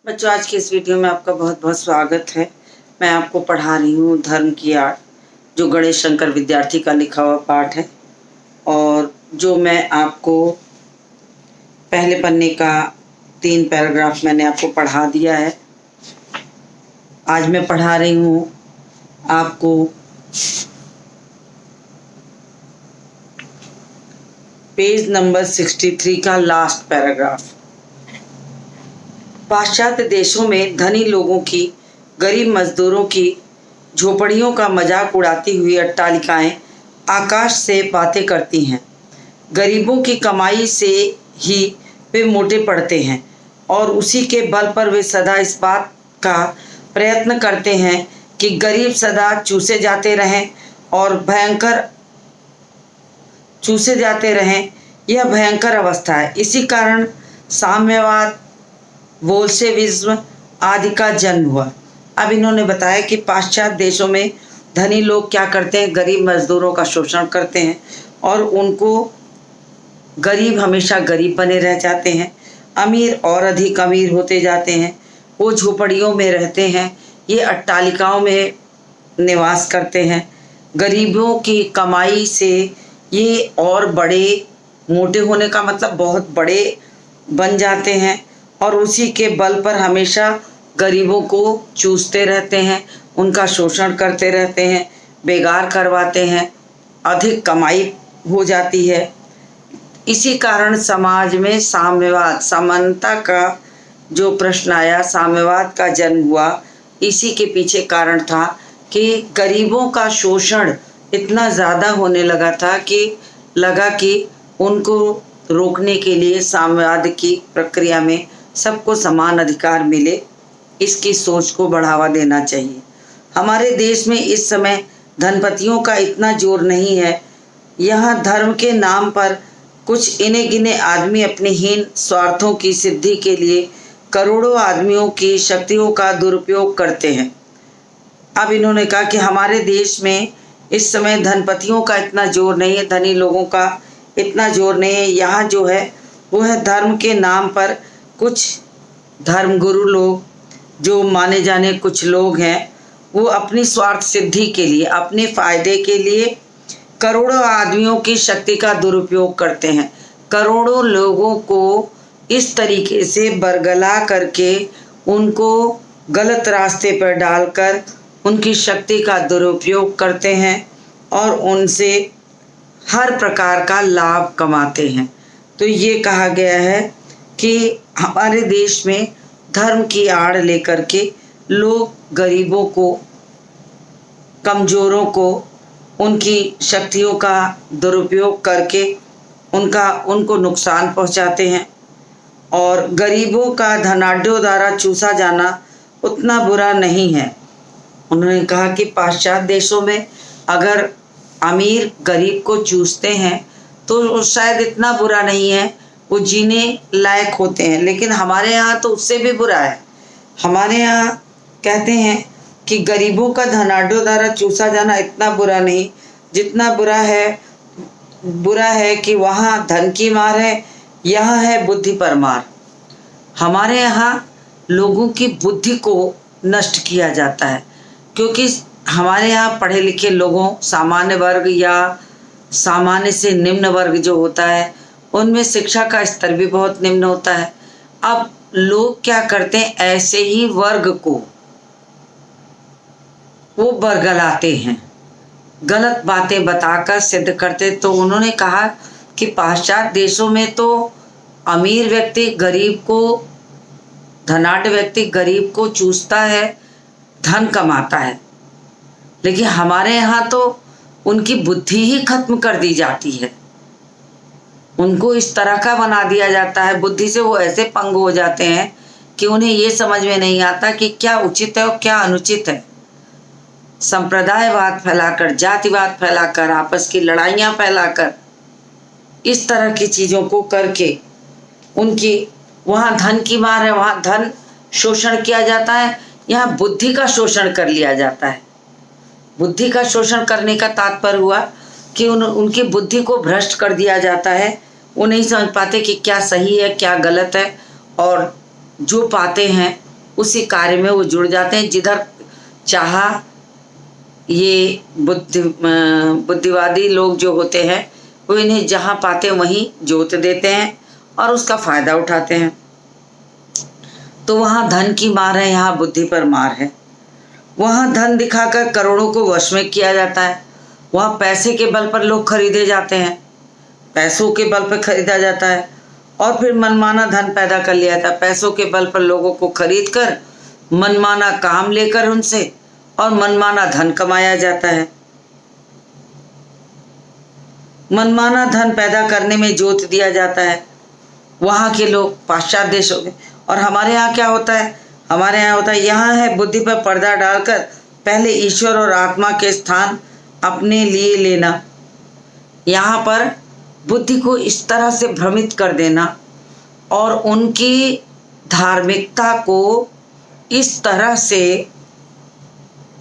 बच्चों, आज की इस वीडियो में आपका बहुत बहुत स्वागत है। मैं आपको पढ़ा रही हूँ धर्म की आड़, जो गणेश शंकर विद्यार्थी का लिखा हुआ पाठ है और जो मैं आपको पहले पन्ने का 3 पैराग्राफ मैंने आपको पढ़ा दिया है। आज मैं पढ़ा रही हूँ आपको पेज नंबर 63 का लास्ट पैराग्राफ। पाश्चात्य देशों में धनी लोगों की, गरीब मजदूरों की झोपड़ियों का मजाक उड़ाती हुई अट्टालिकाएं आकाश से बातें करती हैं। गरीबों की कमाई से ही वे मोटे पड़ते हैं और उसी के बल पर वे सदा इस बात का प्रयत्न करते हैं कि गरीब सदा चूसे जाते रहें और चूसे जाते रहें। यह भयंकर अवस्था है। इसी कारण साम्यवाद, बोल्शेविज्म आदि का जन्म हुआ। अब इन्होंने बताया कि पाश्चात्य देशों में धनी लोग क्या करते हैं, गरीब मजदूरों का शोषण करते हैं और उनको गरीब हमेशा गरीब बने रह जाते हैं, अमीर और अधिक अमीर होते जाते हैं। वो झोपड़ियों में रहते हैं, ये अट्टालिकाओं में निवास करते हैं। गरीबों की कमाई से ये और बड़े, मोटे होने का मतलब बहुत बड़े बन जाते हैं और उसी के बल पर हमेशा गरीबों को चूसते रहते हैं, उनका शोषण करते रहते हैं, बेगार करवाते हैं, अधिक कमाई हो जाती है। इसी कारण समाज में साम्यवाद, समानता का जो प्रश्न आया, साम्यवाद का जन्म हुआ। इसी के पीछे कारण था कि गरीबों का शोषण इतना ज़्यादा होने लगा था कि उनको रोकने के लिए साम्यवाद की प्रक्रिया में सबको समान अधिकार मिले, इसकी सोच को बढ़ावा देना चाहिए। हमारे देश में इस समय धनपतियों का इतना जोर नहीं है। यहाँ धर्म के नाम पर कुछ इने गिने आदमी अपने हीन स्वार्थों की सिद्धि के लिए करोड़ों आदमियों की शक्तियों का दुरुपयोग करते हैं। अब इन्होंने कहा कि हमारे देश में इस समय धनपतियों का इतना जोर नहीं है, धनी लोगों का इतना जोर नहीं है। यहाँ जो है वो है धर्म के नाम पर कुछ धर्मगुरु लोग, जो माने जाने कुछ लोग हैं, वो अपनी स्वार्थ सिद्धि के लिए, अपने फायदे के लिए करोड़ों आदमियों की शक्ति का दुरुपयोग करते हैं। करोड़ों लोगों को इस तरीके से बरगला करके उनको गलत रास्ते पर डालकर उनकी शक्ति का दुरुपयोग करते हैं और उनसे हर प्रकार का लाभ कमाते हैं। तो ये कहा गया है कि हमारे देश में धर्म की आड़ लेकर के लोग गरीबों को, कमज़ोरों को, उनकी शक्तियों का दुरुपयोग करके उनको नुकसान पहुंचाते हैं और गरीबों का धनाढ्यों द्वारा चूसा जाना उतना बुरा नहीं है। उन्होंने कहा कि पाश्चात्य देशों में अगर अमीर गरीब को चूसते हैं तो शायद इतना बुरा नहीं है, वो जीने लायक होते हैं, लेकिन हमारे यहाँ तो उससे भी बुरा है। हमारे यहाँ कहते हैं कि गरीबों का धनाढ्यों द्वारा चूसा जाना इतना बुरा नहीं, जितना बुरा है कि वहाँ धन की मार है, यहाँ है बुद्धि पर मार। हमारे यहाँ लोगों की बुद्धि को नष्ट किया जाता है, क्योंकि हमारे यहाँ पढ़े लिखे लोगों, सामान्य वर्ग या सामान्य से निम्न वर्ग जो होता है, उनमें शिक्षा का स्तर भी बहुत निम्न होता है। अब लोग क्या करते हैं, ऐसे ही वर्ग को वो बरगलाते हैं, गलत बातें बताकर सिद्ध करते। तो उन्होंने कहा कि पाश्चात्य देशों में तो अमीर व्यक्ति गरीब को, धनाढ्य व्यक्ति गरीब को चूसता है, धन कमाता है, लेकिन हमारे यहाँ तो उनकी बुद्धि ही खत्म कर दी जाती है। उनको इस तरह का बना दिया जाता है, बुद्धि से वो ऐसे पंग हो जाते हैं कि उन्हें ये समझ में नहीं आता कि क्या उचित है और क्या अनुचित है। संप्रदायवाद फैलाकर, जातिवाद फैलाकर, आपस की लड़ाइयाँ फैलाकर, इस तरह की चीज़ों को करके उनकी, वहाँ धन की मार है, वहाँ धन शोषण किया जाता है, यहाँ बुद्धि का शोषण कर लिया जाता है। बुद्धि का शोषण करने का तात्पर्य हुआ कि उनकी बुद्धि को भ्रष्ट कर दिया जाता है। वो नहीं समझ पाते कि क्या सही है क्या गलत है, और जो पाते हैं उसी कार्य में वो जुड़ जाते हैं। जिधर चाहा ये बुद्धिवादी लोग जो होते हैं वो इन्हें जहाँ पाते वहीं जोत देते हैं और उसका फायदा उठाते हैं। तो वहाँ धन की मार है, यहाँ बुद्धि पर मार है। वहाँ धन दिखाकर करोड़ों को वश में किया जाता है। वहाँ पैसे के बल पर लोग खरीदे जाते हैं, पैसों के बल पर खरीदा जाता है और फिर मनमाना धन पैदा कर लिया जाता है। पैसों के बल पर लोगों को खरीद कर मनमाना काम लेकर उनसे और मनमाना धन कमाया जाता है। मनमाना धन पैदा करने में जोत दिया जाता है वहाँ के लोग पाश्चात्य देशों में। और हमारे यहाँ क्या होता है? हमारे यहाँ होता है, यहाँ है बुद्धि पर पर्दा डालकर पहले ईश्वर और आत्मा के स्थान अपने लिए लेना। यहाँ पर बुद्धि को इस तरह से भ्रमित कर देना और उनकी धार्मिकता को इस तरह से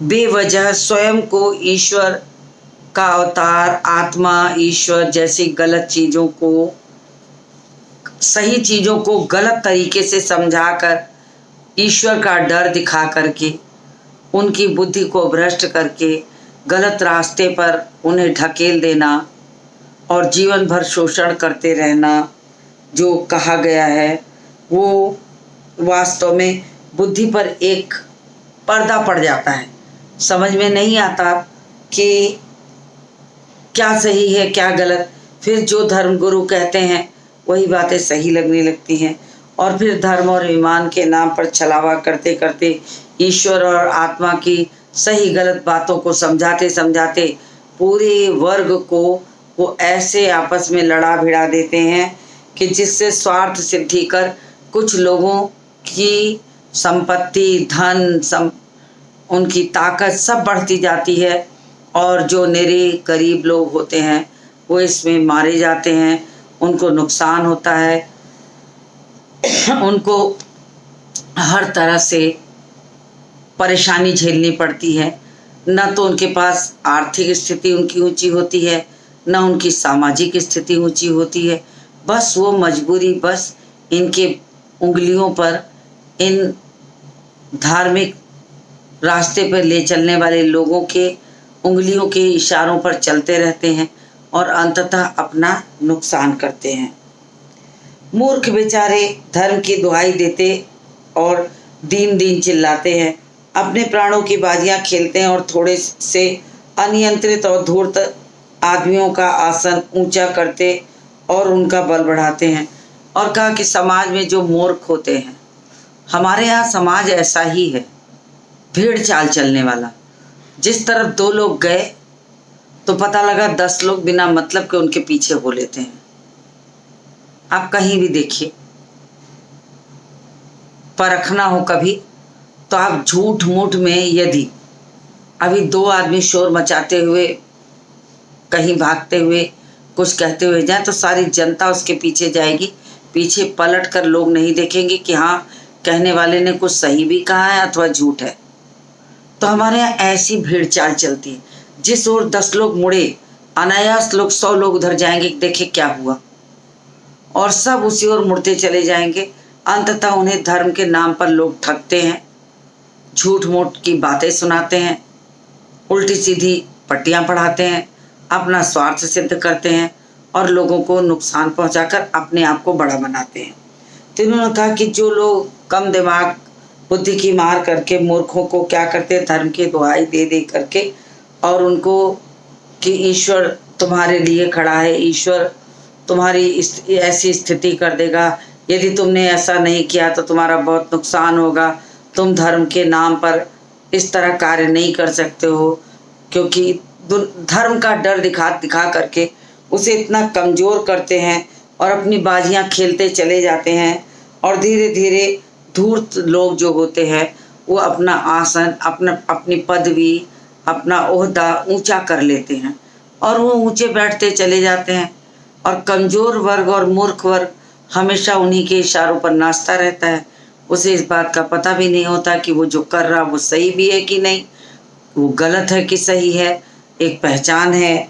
बेवजह स्वयं को ईश्वर का अवतार, आत्मा, ईश्वर जैसी गलत चीज़ों को, सही चीज़ों को गलत तरीके से समझाकर, ईश्वर का डर दिखा करके, उनकी बुद्धि को भ्रष्ट करके गलत रास्ते पर उन्हें ढकेल देना और जीवन भर शोषण करते रहना जो कहा गया है, वो वास्तव में बुद्धि पर एक पर्दा पड़ जाता है। समझ में नहीं आता कि क्या सही है क्या गलत। फिर जो धर्मगुरु कहते हैं वही बातें सही लगने लगती हैं और फिर धर्म और ईमान के नाम पर छलावा करते करते ईश्वर और आत्मा की सही गलत बातों को समझाते समझाते पूरे वर्ग को वो ऐसे आपस में लड़ा भिड़ा देते हैं कि जिससे स्वार्थ सिद्धि कर कुछ लोगों की संपत्ति, धन, उनकी ताकत सब बढ़ती जाती है और जो निरे गरीब लोग होते हैं वो इसमें मारे जाते हैं, उनको नुकसान होता है, उनको हर तरह से परेशानी झेलनी पड़ती है। न तो उनके पास आर्थिक स्थिति उनकी ऊंची होती है, न उनकी सामाजिक स्थिति ऊंची होती है। बस वो मजबूरी, बस इनके उंगलियों पर, इन धार्मिक रास्ते पर ले चलने वाले लोगों के उंगलियों के इशारों पर चलते रहते हैं और अंततः अपना नुकसान करते हैं। मूर्ख बेचारे धर्म की दुहाई देते और दीन दीन चिल्लाते हैं, अपने प्राणों की बाजियां खेलते हैं और थोड़े से अनियंत्रित और धूर्त आदमियों का आसन ऊंचा करते और उनका बल बढ़ाते हैं। और कहा कि समाज में जो मूर्ख होते हैं, हमारे यहाँ समाज ऐसा ही है, भीड़ चाल चलने वाला। जिस तरफ 2 लोग गए तो पता लगा 10 लोग बिना मतलब के उनके पीछे हो लेते हैं। आप कहीं भी देखिए, परखना हो कभी तो आप झूठ मूठ में यदि अभी 2 आदमी शोर मचाते हुए, कहीं भागते हुए, कुछ कहते हुए जाए तो सारी जनता उसके पीछे जाएगी। पीछे पलट कर लोग नहीं देखेंगे कि हाँ कहने वाले ने कुछ सही भी कहा है अथवा झूठ है। तो हमारे यहाँ ऐसी भीड़ चाल चलती है, जिस ओर 10 लोग मुड़े अनायास लोग 100 लोग उधर जाएंगे, देखे क्या हुआ, और सब उसी ओर मुड़ते चले जाएंगे। अंततः उन्हें धर्म के नाम पर लोग ठगते हैं, झूठ मूठ की बातें सुनाते हैं, उल्टी सीधी पट्टियाँ पढ़ाते हैं, अपना स्वार्थ सिद्ध करते हैं और लोगों को नुकसान पहुंचाकर अपने आप को बड़ा बनाते हैं। तो इन्होंने कहा कि जो लोग कम दिमाग, बुद्धि की मार करके मूर्खों को क्या करते हैं, धर्म की दुहाई दे दे करके और उनको कि ईश्वर तुम्हारे लिए खड़ा है, ईश्वर तुम्हारी ऐसी स्थिति कर देगा, यदि तुमने ऐसा नहीं किया तो तुम्हारा बहुत नुकसान होगा, तुम धर्म के नाम पर इस तरह कार्य नहीं कर सकते हो, क्योंकि धर्म का डर दिखा करके उसे इतना कमज़ोर करते हैं और अपनी बाजियां खेलते चले जाते हैं। और धीरे धीरे धूर्त लोग जो होते हैं वो अपना आसन, अपनी पदवी, अपना ओहदा ऊंचा कर लेते हैं और वो ऊंचे बैठते चले जाते हैं। और कमज़ोर वर्ग और मूर्ख वर्ग हमेशा उन्हीं के इशारों पर नाचता रहता है। उसे इस बात का पता भी नहीं होता कि वो जो कर रहा वो सही भी है कि नहीं, वो गलत है कि सही है, एक पहचान है।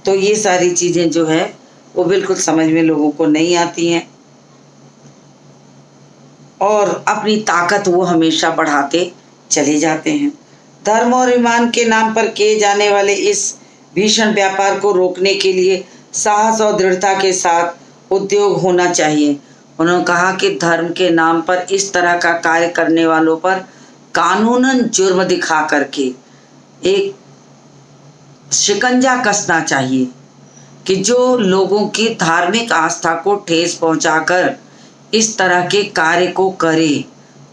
तो ये सारी चीज़ें जो है वो बिल्कुल समझ में लोगों को नहीं आती हैं। और अपनी ताकत वो हमेशा बढ़ाते चले जाते हैं। धर्म और ईमान के नाम पर किए जाने वाले इस भीषण व्यापार को रोकने के लिए साहस और दृढ़ता के साथ उद्योग होना चाहिए। उन्होंने कहा कि धर्म के नाम पर इस तरह का कार्य करने वालों पर कानूनन जुर्म दिखा करके एक शिकंजा कसना चाहिए कि जो लोगों की धार्मिक आस्था को ठेस पहुंचाकर इस तरह के कार्य को करे।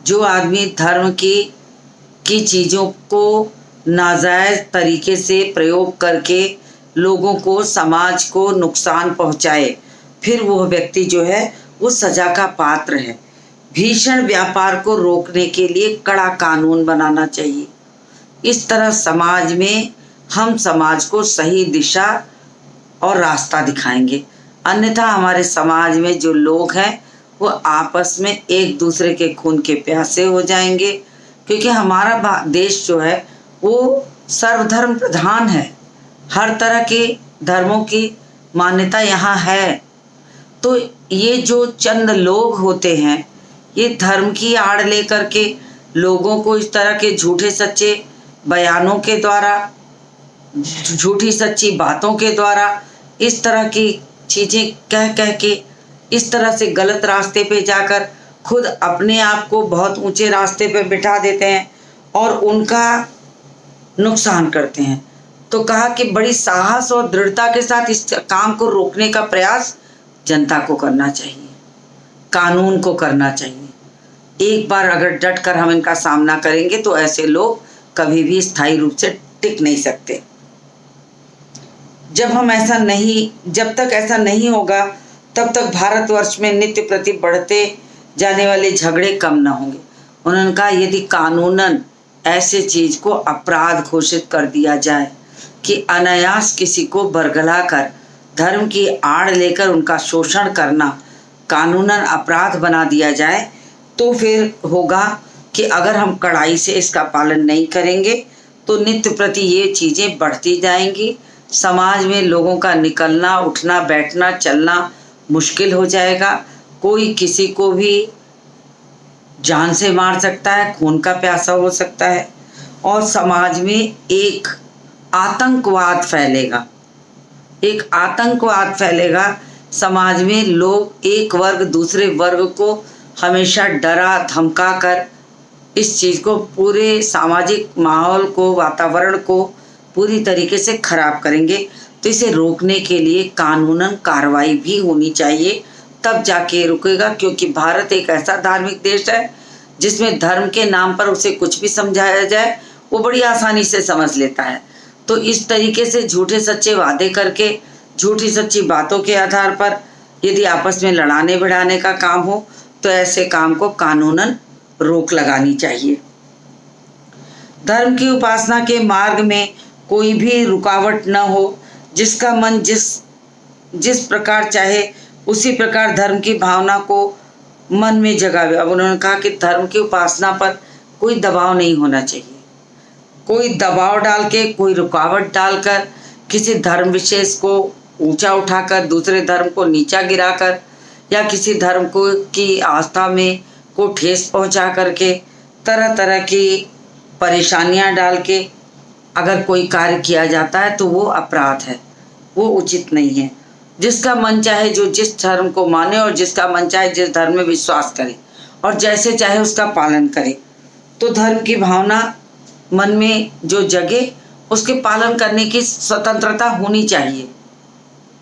जो आदमी धर्म की चीज़ों को नाजायज़ तरीके से प्रयोग करके लोगों को, समाज को नुकसान पहुंचाए, फिर वह व्यक्ति जो है वो सजा का पात्र है। भीषण व्यापार को रोकने के लिए कड़ा कानून बनाना चाहिए। इस तरह समाज में हम समाज को सही दिशा और रास्ता दिखाएंगे। अन्यथा हमारे समाज में जो लोग हैं वो आपस में एक दूसरे के खून के प्यासे हो जाएंगे, क्योंकि हमारा देश जो है वो सर्वधर्म प्रधान है। हर तरह के धर्मों की मान्यता यहाँ है। तो ये जो चंद लोग होते हैं, ये धर्म की आड़ लेकर के लोगों को इस तरह के झूठे सच्चे बयानों के द्वारा, झूठी सच्ची बातों के द्वारा इस तरह की चीज़ें कह कह के इस तरह से गलत रास्ते पे जाकर खुद अपने आप को बहुत ऊंचे रास्ते पे बिठा देते हैं और उनका नुकसान करते हैं। तो कहा कि बड़ी साहस और दृढ़ता के साथ इस काम को रोकने का प्रयास जनता को करना चाहिए, कानून को करना चाहिए। एक बार अगर डट कर हम इनका सामना करेंगे तो ऐसे लोग कभी भी स्थायी रूप से टिक नहीं सकते। जब तक ऐसा नहीं होगा तब तक भारतवर्ष में नित्य प्रति बढ़ते जाने वाले झगड़े कम न होंगे। उन्होंने कहा यदि कानूनन ऐसे चीज को अपराध घोषित कर दिया जाए कि अनायास किसी को बरगला कर धर्म की आड़ लेकर उनका शोषण करना कानूनन अपराध बना दिया जाए, तो फिर होगा कि अगर हम कड़ाई से इसका पालन नहीं करेंगे तो नित्य प्रति ये चीज़ें बढ़ती जाएंगी। समाज में लोगों का निकलना, उठना, बैठना, चलना मुश्किल हो जाएगा। कोई किसी को भी जान से मार सकता है, खून का प्यासा हो सकता है और समाज में एक आतंकवाद फैलेगा। समाज में लोग एक वर्ग दूसरे वर्ग को हमेशा डरा धमका कर इस चीज़ को, पूरे सामाजिक माहौल को, वातावरण को पूरी तरीके से खराब करेंगे। तो इसे रोकने के लिए कानूनन कार्रवाई भी होनी चाहिए, तब जाके रुकेगा। क्योंकि भारत एक ऐसा धार्मिक देश है जिसमें धर्म के नाम पर उसे कुछ भी समझाया जाए वो बड़ी आसानी से समझ लेता है। तो इस तरीके से झूठे सच्चे वादे करके, झूठी सच्ची बातों के आधार पर यदि आपस में लड़ाने भिड़ाने का काम हो तो ऐसे काम को कानूनन रोक लगानी चाहिए। धर्म की उपासना के मार्ग में कोई भी रुकावट न हो। जिसका मन जिस प्रकार चाहे उसी प्रकार धर्म की भावना को मन में जगावे। अब उन्होंने कहा कि धर्म की उपासना पर कोई दबाव नहीं होना चाहिए। कोई दबाव डाल के, कोई रुकावट डालकर किसी धर्म विशेष को ऊंचा उठाकर दूसरे धर्म को नीचा गिराकर या किसी धर्म को की आस्था में को ठेस पहुंचा करके तरह तरह की परेशानियां डाल के अगर कोई कार्य किया जाता है तो वो अपराध है, वो उचित नहीं है। जिसका मन चाहे जो जिस धर्म को माने और जिसका मन चाहे जिस धर्म में विश्वास करे और जैसे चाहे उसका पालन करे। तो धर्म की भावना मन में जो जगे उसके पालन करने की स्वतंत्रता होनी चाहिए।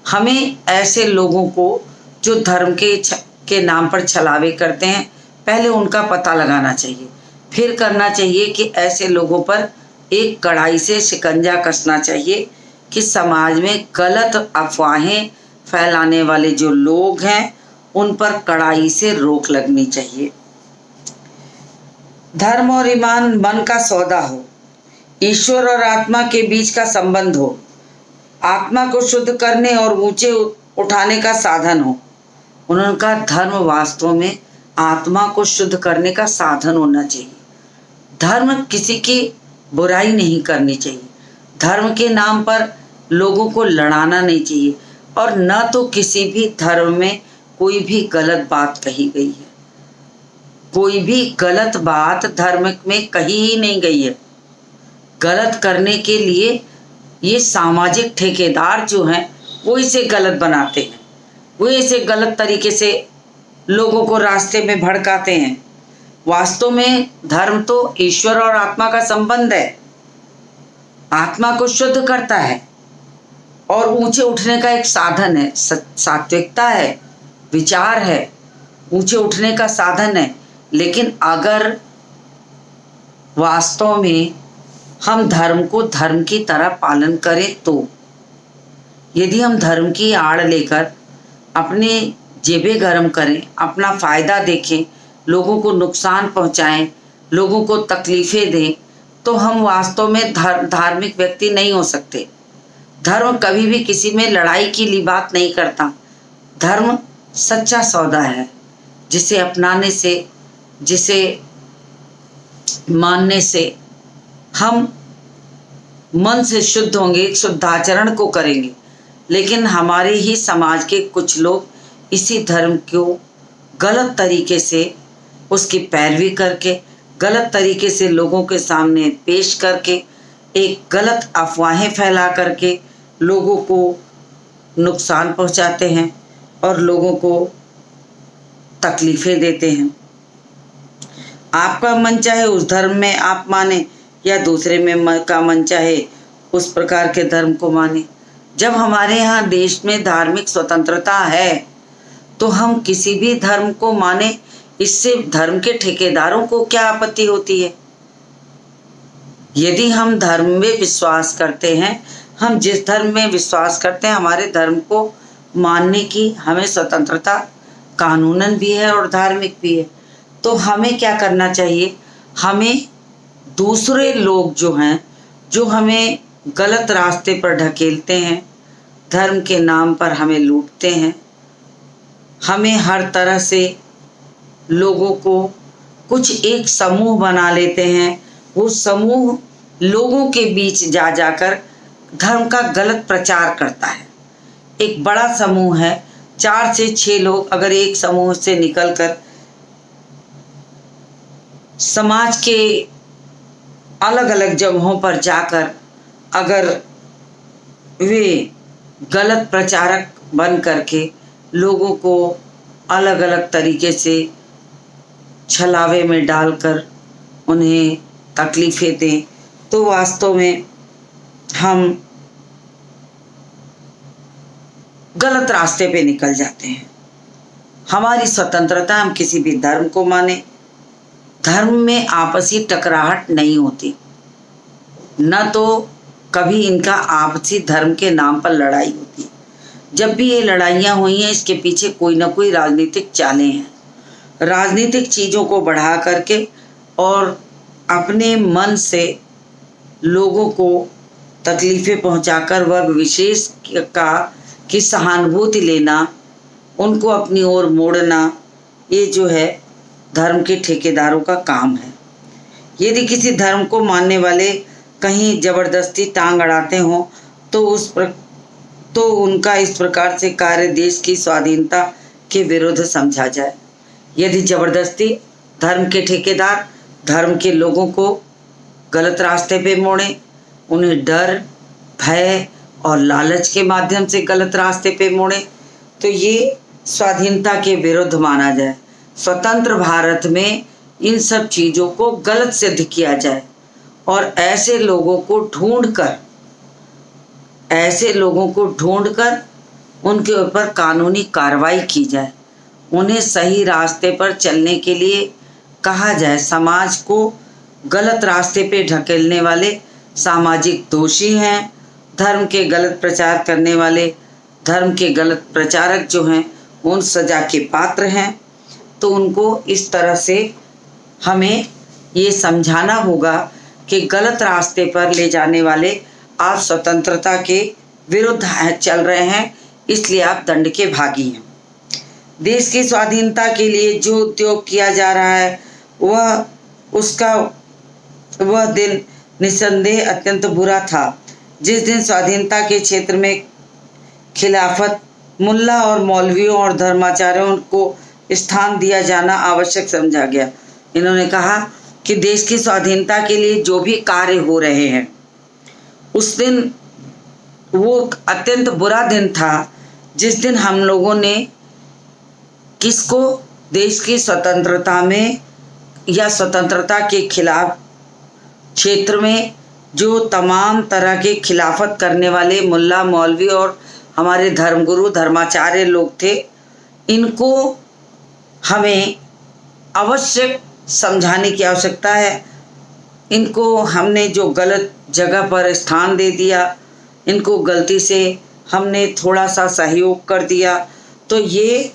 हमें ऐसे लोगों को जो धर्म के नाम पर छलावे करते हैं पहले उनका पता लगाना चाहिए, फिर करना चाहिए कि ऐसे लोगों पर एक कड़ाई से शिकंजा कसना चाहिए कि समाज में गलत अफवाहें फैलाने वाले जो लोग हैं उन पर कड़ाई से रोक लगनी चाहिए। धर्म और ईमान मन का सौदा हो, ईश्वर और आत्मा के बीच का संबंध हो, आत्मा को शुद्ध करने और ऊंचे उठाने का साधन हो। उन्होंने कहा धर्म वास्तव में आत्मा को शुद्ध करने का साधन होना चाहिए। धर्म किसी की बुराई नहीं करनी चाहिए, धर्म के नाम पर लोगों को लड़ाना नहीं चाहिए और न तो किसी भी धर्म में कोई भी गलत बात कही गई है। कोई भी गलत बात धर्म में कही ही नहीं गई है। गलत करने के लिए ये सामाजिक ठेकेदार जो हैं वो इसे गलत बनाते हैं, वो इसे गलत तरीके से लोगों को रास्ते में भड़काते हैं। वास्तव में धर्म तो ईश्वर और आत्मा का संबंध है, आत्मा को शुद्ध करता है और ऊंचे उठने का एक साधन है। सात्विकता है, विचार है, ऊंचे उठने का साधन है। लेकिन अगर वास्तव में हम धर्म को धर्म की तरह पालन करें तो, यदि हम धर्म की आड़ लेकर अपने जेबें गर्म करें, अपना फ़ायदा देखें, लोगों को नुकसान पहुंचाएं, लोगों को तकलीफ़ें दें, तो हम वास्तव में धार्मिक व्यक्ति नहीं हो सकते। धर्म कभी भी किसी में लड़ाई की ली बात नहीं करता। धर्म सच्चा सौदा है, जिसे अपनाने से, जिसे मानने से हम मन से शुद्ध होंगे, शुद्धाचरण को करेंगे। लेकिन हमारे ही समाज के कुछ लोग इसी धर्म को गलत तरीके से उसकी पैरवी करके, गलत तरीके से लोगों के सामने पेश करके, एक गलत अफवाहें फैला करके लोगों को नुकसान पहुंचाते हैं और लोगों को तकलीफ़ें देते हैं। आपका मन चाहे उस धर्म में आप माने या दूसरे में का मन चाहे उस प्रकार के धर्म को माने। जब हमारे यहाँ देश में धार्मिक स्वतंत्रता है तो हम किसी भी धर्म को माने, इससे धर्म के ठेकेदारों को क्या आपत्ति होती है? यदि हम धर्म में विश्वास करते हैं, हम जिस धर्म में विश्वास करते हैं, हमारे धर्म को मानने की हमें स्वतंत्रता कानूनन भी है और धार्मिक भी है। तो हमें क्या करना चाहिए? हमें दूसरे लोग जो हैं, जो हमें गलत रास्ते पर ढकेलते हैं, धर्म के नाम पर हमें लूटते हैं, हमें हर तरह से लोगों को कुछ एक समूह बना लेते हैं, वो समूह लोगों के बीच जा जाकर धर्म का गलत प्रचार करता है। एक बड़ा समूह है, 4 से 6 लोग अगर एक समूह से निकलकर समाज के अलग अलग जगहों पर जाकर अगर वे गलत प्रचारक बन करके लोगों को अलग अलग तरीके से छलावे में डालकर उन्हें तकलीफ़ें दें, तो वास्तव में हम गलत रास्ते पे निकल जाते हैं। हमारी स्वतंत्रता, हम किसी भी धर्म को माने, धर्म में आपसी टकराहट नहीं होती, न तो कभी इनका आपसी धर्म के नाम पर लड़ाई होती। जब भी ये लड़ाइयाँ हुई हैं, इसके पीछे कोई ना कोई राजनीतिक चालें हैं। राजनीतिक चीज़ों को बढ़ा करके और अपने मन से लोगों को तकलीफ़ें पहुंचाकर वर्ग विशेष की सहानुभूति लेना, उनको अपनी ओर मोड़ना, ये जो है धर्म के ठेकेदारों का काम है। यदि किसी धर्म को मानने वाले कहीं ज़बरदस्ती टांग अड़ाते हों तो उनका इस प्रकार से कार्य देश की स्वाधीनता के विरुद्ध समझा जाए। यदि ज़बरदस्ती धर्म के ठेकेदार धर्म के लोगों को गलत रास्ते पे मोड़ें, उन्हें डर, भय और लालच के माध्यम से गलत रास्ते पे मोड़ें, तो ये स्वाधीनता के विरुद्ध माना जाए। स्वतंत्र भारत में इन सब चीज़ों को गलत सिद्ध किया जाए और ऐसे लोगों को ढूंढकर उनके ऊपर कानूनी कार्रवाई की जाए, उन्हें सही रास्ते पर चलने के लिए कहा जाए। समाज को गलत रास्ते पे ढकेलने वाले सामाजिक दोषी हैं, धर्म के गलत प्रचार करने वाले, धर्म के गलत प्रचारक जो हैं, उन सजा के पात्र हैं। तो उनको इस तरह से हमें ये समझाना होगा कि गलत रास्ते पर ले जाने वाले आप स्वतंत्रता के विरुद्ध चल रहे हैं, इसलिए आप दंड के भागी हैं। देश की स्वाधीनता के लिए जो उद्योग किया जा रहा है वह दिन निस्संदेह अत्यंत बुरा था। जिस दिन स्वाधीनता के क्षेत्र में खिलाफत, मुल्ला और मौलवियों और धर्माचार्यों को स्थान दिया जाना आवश्यक समझा गया, इन्होंने कहा कि देश की स्वाधीनता के लिए जो भी कार्य हो रहे हैं, उस दिन वो अत्यंत बुरा दिन था जिस दिन हम लोगों ने किसको देश की स्वतंत्रता में या स्वतंत्रता के खिलाफ क्षेत्र में जो तमाम तरह के खिलाफत करने वाले मुल्ला मौलवी और हमारे धर्मगुरु धर्माचार्य लोग थे, इनको हमें अवश्य समझाने की आवश्यकता है। इनको हमने जो गलत जगह पर स्थान दे दिया, इनको गलती से हमने थोड़ा सा सहयोग कर दिया, तो ये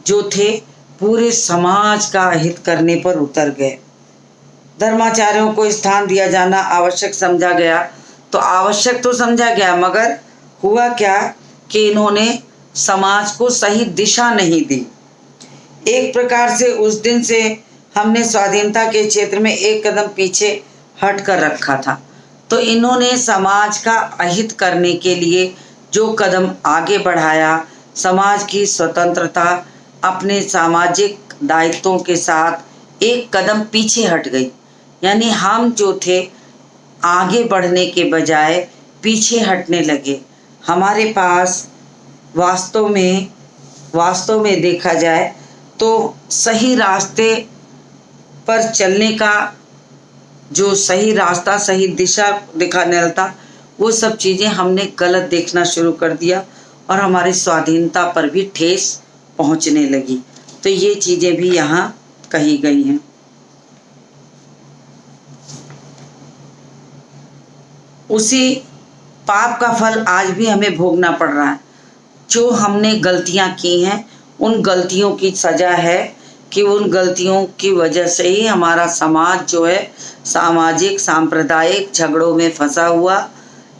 जो थे पूरे समाज का हित करने पर उतर गए। धर्माचार्यों को स्थान दिया जाना आवश्यक समझा गया, तो आवश्यक तो समझा गया, मगर हुआ क्या कि इन्होंने समाज को सही दिशा नहीं दी। एक प्रकार से उस दिन से हमने स्वाधीनता के क्षेत्र में एक कदम पीछे हट कर रखा था, तो इन्होंने समाज का अहित करने के लिए जो कदम आगे बढ़ाया, समाज की स्वतंत्रता अपने सामाजिक दायित्वों के साथ एक कदम पीछे हट गई। यानी हम जो थे आगे बढ़ने के बजाय पीछे हटने लगे। हमारे पास वास्तव में देखा जाए तो सही रास्ते पर चलने का जो सही रास्ता, सही दिशा दिखाने वाला था, वो सब चीज़ें हमने गलत देखना शुरू कर दिया और हमारी स्वाधीनता पर भी ठेस पहुंचने लगी। तो ये चीज़ें भी यहाँ कही गई हैं। उसी पाप का फल आज भी हमें भोगना पड़ रहा है। जो हमने गलतियां की हैं, उन गलतियों की सजा है कि उन गलतियों की वजह से ही हमारा समाज जो है सामाजिक सांप्रदायिक झगड़ों में फंसा हुआ,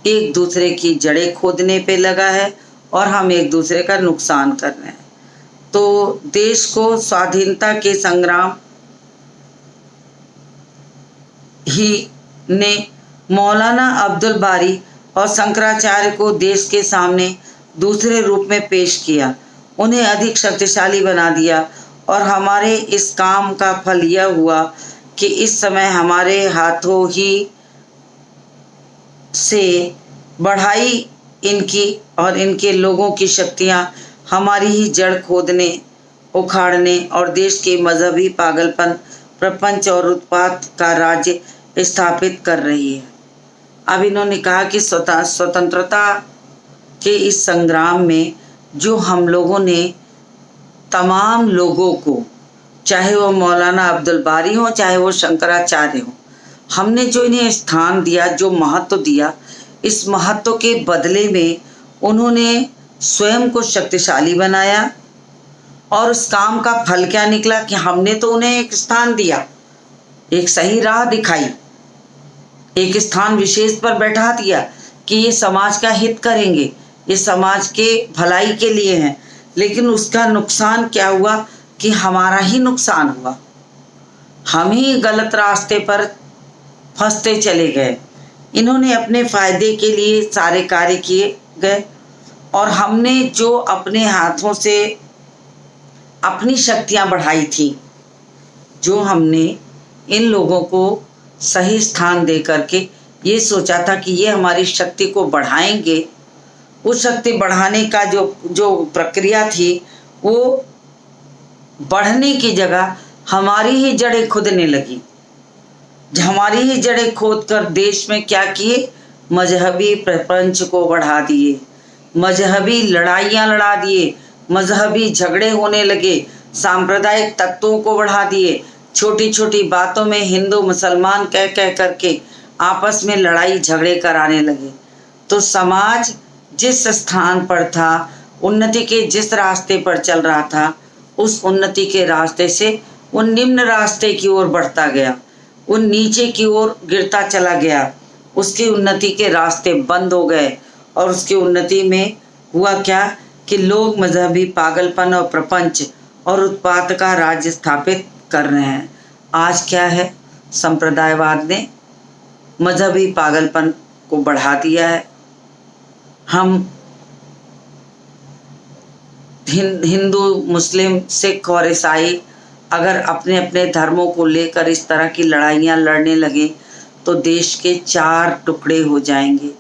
एक दूसरे की जड़ें खोदने पे लगा है और हम एक दूसरे का नुकसान कर रहे हैं। तो देश को स्वाधीनता के संग्राम ही ने मौलाना अब्दुल बारी और शंकराचार्य को देश के सामने दूसरे रूप में पेश किया, उन्हें अधिक शक्तिशाली बना दिया और हमारे इस काम का फल यह हुआ कि इस समय हमारे हाथों ही से बढ़ाई इनकी और इनके लोगों की शक्तियाँ हमारी ही जड़ खोदने, उखाड़ने और देश के मजहबी पागलपन, प्रपंच और उत्पात का राज्य स्थापित कर रही है। अब इन्होंने कहा कि स्वतंत्रता के इस संग्राम में जो हम लोगों ने तमाम लोगों को, चाहे वो मौलाना अब्दुल बारी हो चाहे वो शंकराचार्य हो, हमने जो इन्हें स्थान दिया, जो महत्व दिया, इस महत्व के बदले में उन्होंने स्वयं को शक्तिशाली बनाया। और उस काम का फल क्या निकला कि हमने तो उन्हें एक स्थान दिया, एक सही राह दिखाई, एक स्थान विशेष पर बैठा दिया कि ये समाज का हित करेंगे, ये समाज के भलाई के लिए हैं। लेकिन उसका नुकसान क्या हुआ कि हमारा ही नुकसान हुआ, हम ही गलत रास्ते पर फंसते चले गए। इन्होंने अपने फायदे के लिए सारे कार्य किए गए और हमने जो अपने हाथों से अपनी शक्तियां बढ़ाई थी, जो हमने इन लोगों को सही स्थान दे करके ये सोचा था कि ये हमारी शक्ति को बढ़ाएंगे, उस शक्ति बढ़ाने का जो प्रक्रिया थी वो बढ़ने की जगह हमारी ही जड़ें खुदने लगी। हमारी ही जड़ें खोद कर देश में क्या किए, मजहबी प्रपंच को बढ़ा दिए, मजहबी लड़ाइयाँ लड़ा दिए, मजहबी झगड़े होने लगे, सांप्रदायिक तत्वों को बढ़ा दिए, छोटी छोटी बातों में हिंदू मुसलमान कह कह करके आपस में लड़ाई झगड़े कराने लगे। तो समाज जिस स्थान पर था, उन्नति के जिस रास्ते पर चल रहा था, उस उन्नति के रास्ते से वो निम्न रास्ते की ओर बढ़ता गया, वो नीचे की ओर गिरता चला गया। उसकी उन्नति के रास्ते बंद हो गए और उसकी उन्नति में हुआ क्या कि लोग मजहबी पागलपन और प्रपंच और उत्पात का राज्य स्थापित कर रहे हैं। आज क्या है, संप्रदायवाद ने मजहबी पागलपन को बढ़ा दिया है। हम हिंदू मुस्लिम सिख और ईसाई अगर अपने अपने धर्मों को लेकर इस तरह की लड़ाइयाँ लड़ने लगे तो देश के 4 टुकड़े हो जाएंगे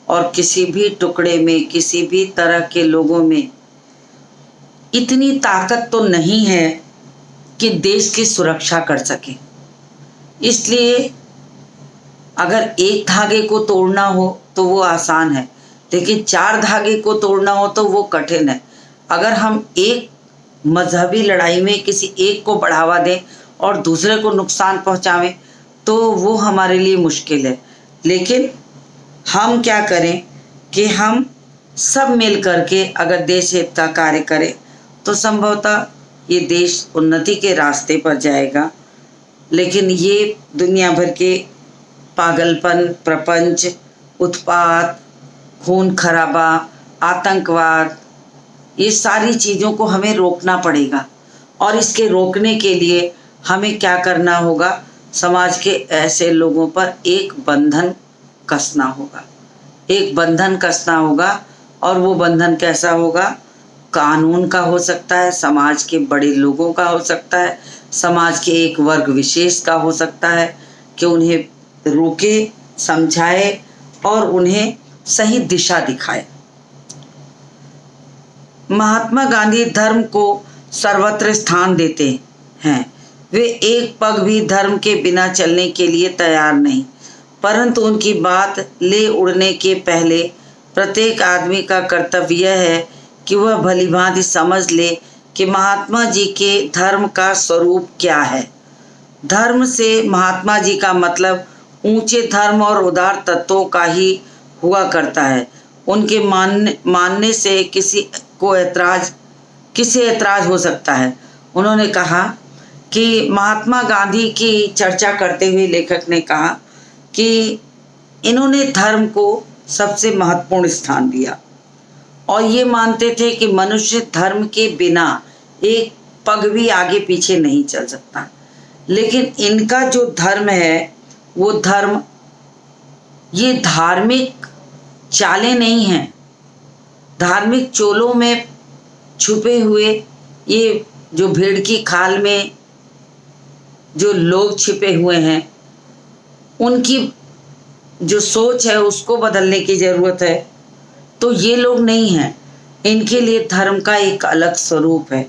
और किसी भी टुकड़े में किसी भी तरह के लोगों में इतनी ताकत तो नहीं है कि देश की सुरक्षा कर सके। इसलिए अगर एक धागे को तोड़ना हो तो वो आसान है, लेकिन 4 धागे को तोड़ना हो तो वो कठिन है। अगर हम एक मजहबी लड़ाई में किसी एक को बढ़ावा दें और दूसरे को नुकसान पहुंचावें तो वो हमारे लिए मुश्किल है। लेकिन हम क्या करें कि हम सब मिल करके अगर देश हित का कार्य करें तो संभवतः ये देश उन्नति के रास्ते पर जाएगा। लेकिन ये दुनिया भर के पागलपन, प्रपंच, उत्पात, खून खराबा, आतंकवाद, ये सारी चीज़ों को हमें रोकना पड़ेगा। और इसके रोकने के लिए हमें क्या करना होगा? समाज के ऐसे लोगों पर एक बंधन कसना होगा, एक बंधन कसना होगा। और वो बंधन कैसा होगा? कानून का हो सकता है, समाज के बड़े लोगों का हो सकता है, समाज के एक वर्ग विशेष का हो सकता है कि उन्हें रोके, समझाए और उन्हें सही दिशा दिखाए। महात्मा गांधी धर्म को सर्वत्र स्थान देते हैं। वे एक पग भी धर्म के बिना चलने के लिए तैयार नहीं, परंतु उनकी बात ले उड़ने के पहले प्रत्येक आदमी का कर्तव्य है कि वह भलीभांति समझ ले कि महात्मा जी के धर्म का स्वरूप क्या है। धर्म से महात्मा जी का मतलब ऊंचे धर्म और उदार तत्वों का ही हुआ करता है। उनके मानने से किसी ऐतराज हो सकता है। उन्होंने कहा कि महात्मा गांधी की चर्चा करते हुए लेखक ने कहा कि इन्होंने धर्म को सबसे महत्वपूर्ण स्थान दिया और ये मानते थे कि मनुष्य धर्म के बिना एक पग भी आगे पीछे नहीं चल सकता। लेकिन इनका जो धर्म है वो धर्म ये धार्मिक चालें नहीं हैं, धार्मिक चोलों में छुपे हुए ये जो भेड़ की खाल में जो लोग छिपे हुए हैं उनकी जो सोच है उसको बदलने की ज़रूरत है। तो ये लोग नहीं हैं, इनके लिए धर्म का एक अलग स्वरूप है।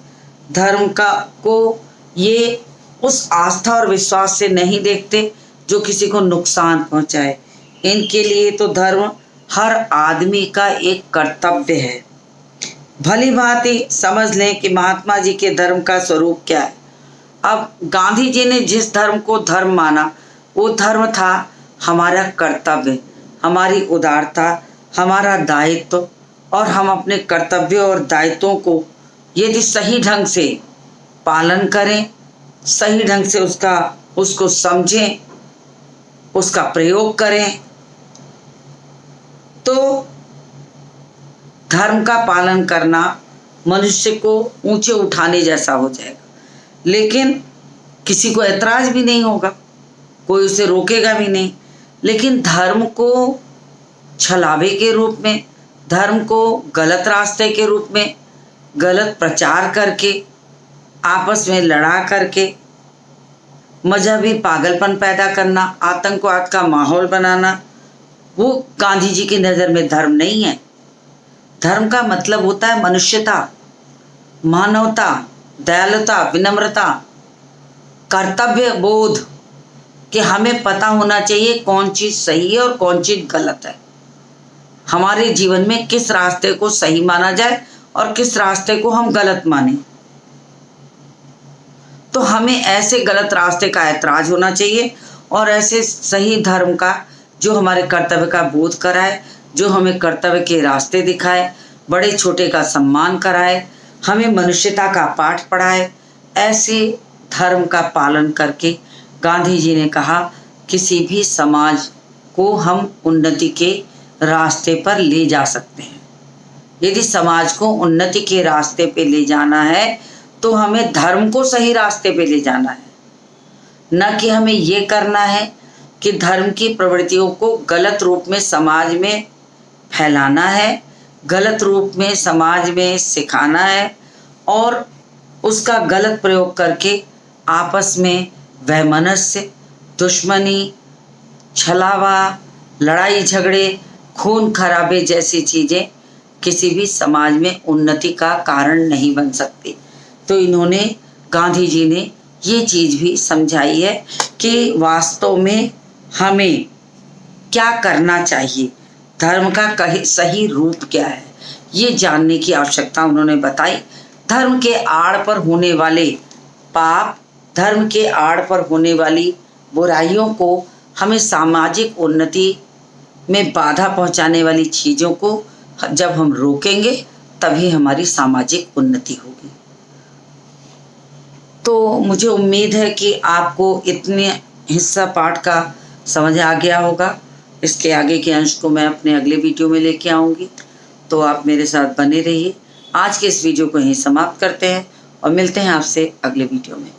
धर्म को ये उस आस्था और विश्वास से नहीं देखते जो किसी को नुकसान पहुंचाए। इनके लिए तो धर्म हर आदमी का एक कर्तव्य है। भली भांति समझ लें कि महात्मा जी के धर्म का स्वरूप क्या है। अब गांधी जी ने जिस धर्म को धर्म माना वो धर्म था हमारा कर्तव्य, हमारी उदारता, हमारा दायित्व। और हम अपने कर्तव्यों और दायित्वों को यदि सही ढंग से पालन करें, सही ढंग से उसको समझें, उसका प्रयोग करें तो धर्म का पालन करना मनुष्य को ऊंचे उठाने जैसा हो जाएगा। लेकिन किसी को ऐतराज भी नहीं होगा, कोई उसे रोकेगा भी नहीं। लेकिन धर्म को छलावे के रूप में, धर्म को गलत रास्ते के रूप में, गलत प्रचार करके, आपस में लड़ा करके, मजहबी पागलपन पैदा करना, आतंकवाद का माहौल बनाना, वो गांधी जी की नज़र में धर्म नहीं है। धर्म का मतलब होता है मनुष्यता, मानवता, दयालुता, विनम्रता, कर्तव्य बोध कि हमें पता होना चाहिए कौन चीज़ सही है और कौन चीज़ गलत है। हमारे जीवन में किस रास्ते को सही माना जाए और किस रास्ते को हम गलत माने। तो हमें ऐसे गलत रास्ते का ऐतराज होना चाहिए और ऐसे सही धर्म का जो हमारे कर्तव्य का बोध कराए, जो हमें कर्तव्य के रास्ते दिखाए, बड़े छोटे का सम्मान कराए, हमें मनुष्यता का पाठ पढ़ाए, ऐसे धर्म का पालन करके गांधी जी ने कहा किसी भी समाज को हम उन्नति के रास्ते पर ले जा सकते हैं। यदि समाज को उन्नति के रास्ते पे ले जाना है तो हमें धर्म को सही रास्ते पे ले जाना है, न कि हमें ये करना है कि धर्म की प्रवृत्तियों को गलत रूप में समाज में फैलाना है, गलत रूप में समाज में सिखाना है और उसका गलत प्रयोग करके आपस में वैमनस्य, दुश्मनी, छलावा, लड़ाई झगड़े, खून खराबे जैसी चीज़ें किसी भी समाज में उन्नति का कारण नहीं बन सकती। तो इन्होंने, गांधी जी ने ये चीज़ भी समझाई है कि वास्तव में हमें क्या करना चाहिए, धर्म का सही रूप क्या है, ये जानने की आवश्यकता उन्होंने बताई। धर्म के आड़ पर होने वाले पाप, धर्म के आड़ पर होने वाली बुराइयों को, हमें सामाजिक उन्नति में बाधा पहुंचाने वाली चीज़ों को जब हम रोकेंगे तभी हमारी सामाजिक उन्नति होगी। तो मुझे उम्मीद है कि आपको इतने हिस्सा पाठ का समझ आ गया होगा। इसके आगे के अंश को मैं अपने अगले वीडियो में लेके आऊँगी, तो आप मेरे साथ बने रहिए। आज के इस वीडियो को यहीं समाप्त करते हैं और मिलते हैं आपसे अगले वीडियो में।